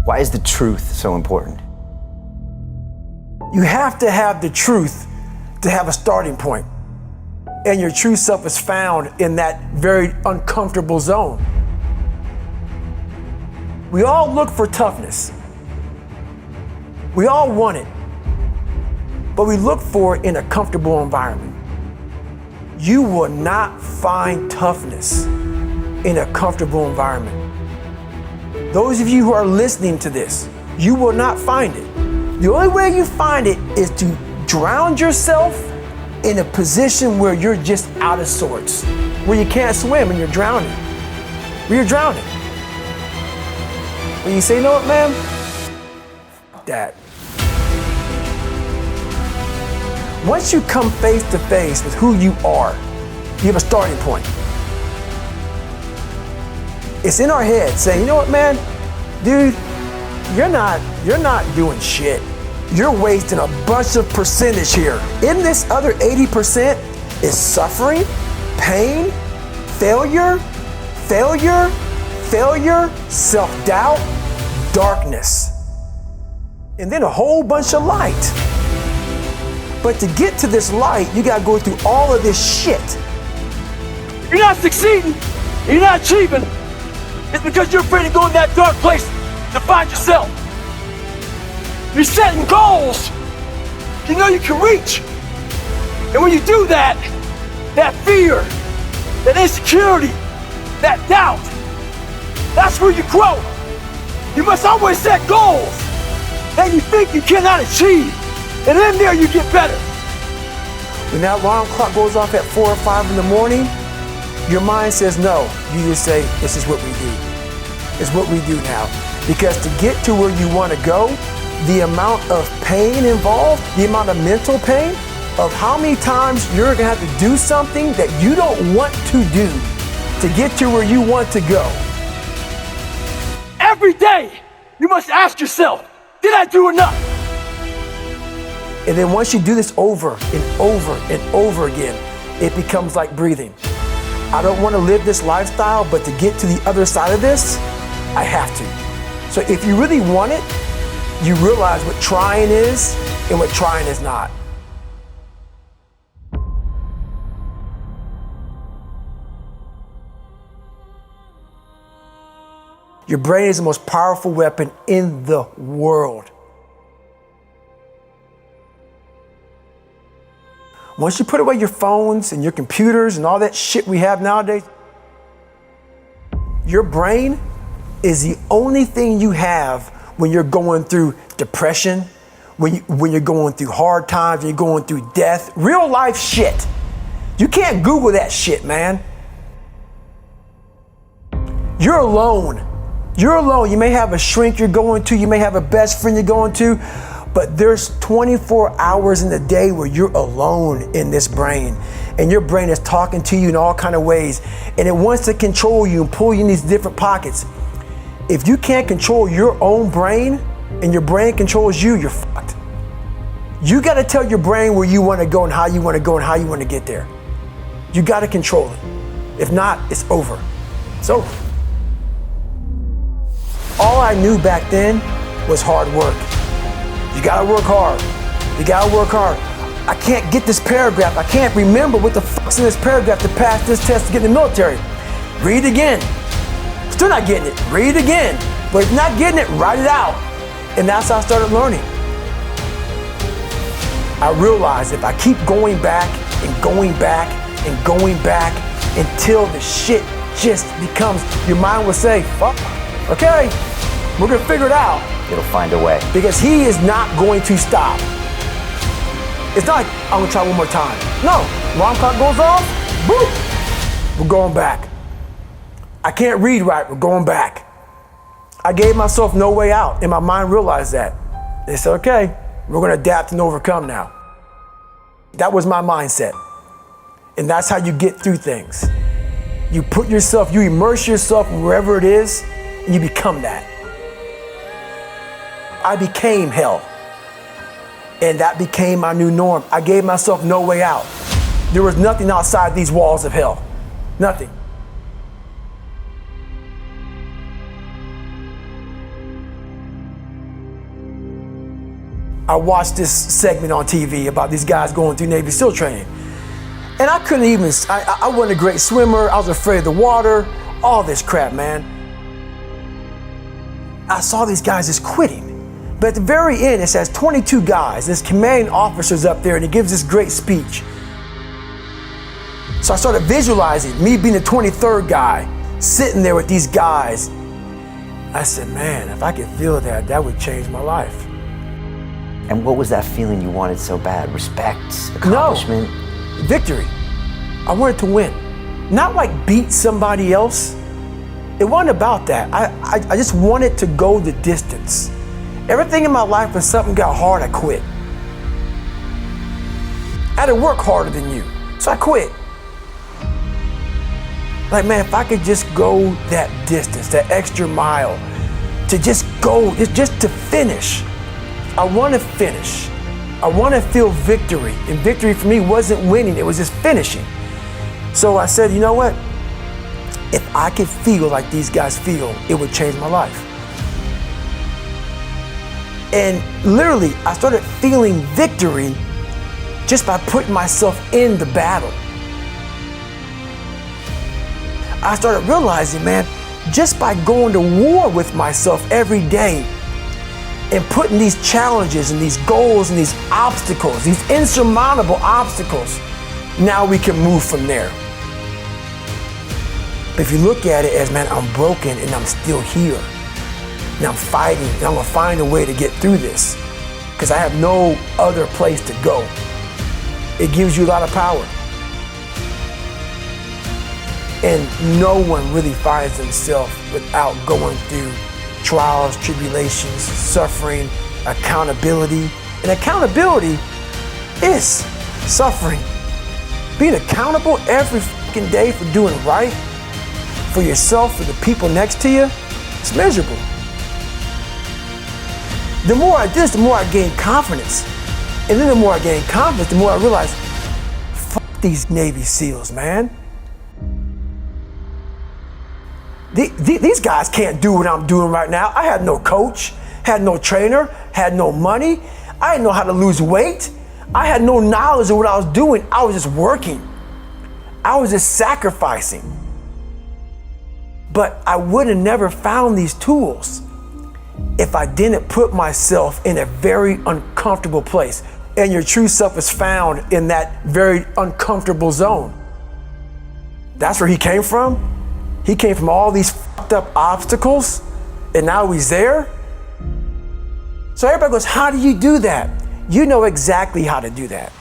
Why is the truth so important? You have to have the truth to have a starting point. And your true self is found in that very uncomfortable zone. We all look for toughness. We all want it. But we look for it in a comfortable environment. You will not find toughness in a comfortable environment. Those of you who are listening to this, you will not find it. The only way you find it is to drown yourself in a position where you're just out of sorts, where you can't swim and you're drowning. Where you're drowning. When you say, you know what, man? F that. Once you come face to face with who you are, you have a starting point. It's in our head saying, you know what, man? Dude, you're not doing shit. You're wasting a bunch of percentage here. In this other 80% is suffering, pain, failure, self-doubt, darkness, and then a whole bunch of light. But to get to this light, you gotta go through all of this shit. You're not succeeding, you're not achieving. It's because you're afraid to go in that dark place to find yourself. You're setting goals you know you can reach. And when you do that, that fear, that insecurity, that doubt, that's where you grow. You must always set goals that you think you cannot achieve. And in there you get better. When that alarm clock goes off at 4 or 5 in the morning, your mind says no. You just say, this is what we do. It's what we do now. Because to get to where you want to go, the amount of pain involved, the amount of mental pain, of how many times you're going to have to do something that you don't want to do to get to where you want to go. Every day, you must ask yourself, did I do enough? And then once you do this over and over and over again, it becomes like breathing. I don't want to live this lifestyle, but to get to the other side of this, I have to. So if you really want it, you realize what trying is and what trying is not. Your brain is the most powerful weapon in the world. Once you put away your phones and your computers and all that shit we have nowadays, your brain is the only thing you have when you're going through depression, when you're going through hard times, when you're going through death, real life shit. You can't Google that shit, man. You're alone. You're alone. You may have a shrink you're going to, you may have a best friend you're going to, but there's 24 hours in the day where you're alone in this brain. And your brain is talking to you in all kinds of ways. And it wants to control you and pull you in these different pockets. If you can't control your own brain and your brain controls you, you're fucked. You got to tell your brain where you want to go and how you want to go and how you want to get there. You got to control it. If not, it's over. It's over. All I knew back then was hard work. You gotta work hard. You gotta work hard. I can't get this paragraph. I can't remember what the fuck's in this paragraph to pass this test to get in the military. Read it again. Still not getting it. Read it again. But if not getting it, write it out. And that's how I started learning. I realized if I keep going back and going back and going back until the shit just becomes, your mind will say, fuck, okay, we're gonna figure it out. It'll find a way. Because he is not going to stop. It's not like, I'm gonna try one more time. No, alarm clock goes off, boop, we're going back. I can't read right, we're going back. I gave myself no way out, and my mind realized that. They said, okay, we're gonna adapt and overcome now. That was my mindset. And that's how you get through things. You put yourself, you immerse yourself wherever it is, and you become that. I became hell. And that became my new norm. I gave myself no way out. There was nothing outside these walls of hell. Nothing. I watched this segment on TV about these guys going through Navy SEAL training. And I couldn't even, I wasn't a great swimmer, I was afraid of the water, all this crap, man. I saw these guys just quitting. But at the very end, it says 22 guys, this commanding officer's up there and he gives this great speech. So I started visualizing me being the 23rd guy, sitting there with these guys. I said, man, if I could feel that, that would change my life. And what was that feeling you wanted so bad? Respect? Accomplishment? No, victory. I wanted to win. Not like beat somebody else. It wasn't about that. I just wanted to go the distance. Everything in my life, when something got hard, I quit. I had to work harder than you, so I quit. Like, man, if I could just go that distance, that extra mile, to just go, just to finish. I want to finish. I want to feel victory. And victory for me wasn't winning, it was just finishing. So I said, you know what? If I could feel like these guys feel, it would change my life. And literally, I started feeling victory just by putting myself in the battle. I started realizing, man, just by going to war with myself every day and putting these challenges and these goals and these obstacles, these insurmountable obstacles, now we can move from there. But if you look at it as, man, I'm broken and I'm still here. And I'm fighting and I'm gonna find a way to get through this because I have no other place to go. It gives you a lot of power. And no one really finds themselves without going through trials, tribulations, suffering, accountability. And accountability is suffering. Being accountable every fucking day for doing right for yourself, for the people next to you, it's miserable. The more I did this, the more I gained confidence. And then the more I gained confidence, the more I realized, fuck these Navy SEALs, man. These guys can't do what I'm doing right now. I had no coach, had no trainer, had no money. I didn't know how to lose weight. I had no knowledge of what I was doing. I was just working. I was just sacrificing. But I would have never found these tools if I didn't put myself in a very uncomfortable place. And your true self is found in that very uncomfortable zone. That's where he came from. He came from all these fucked up obstacles, and now he's there. So everybody goes, how do you do that? You know exactly how to do that.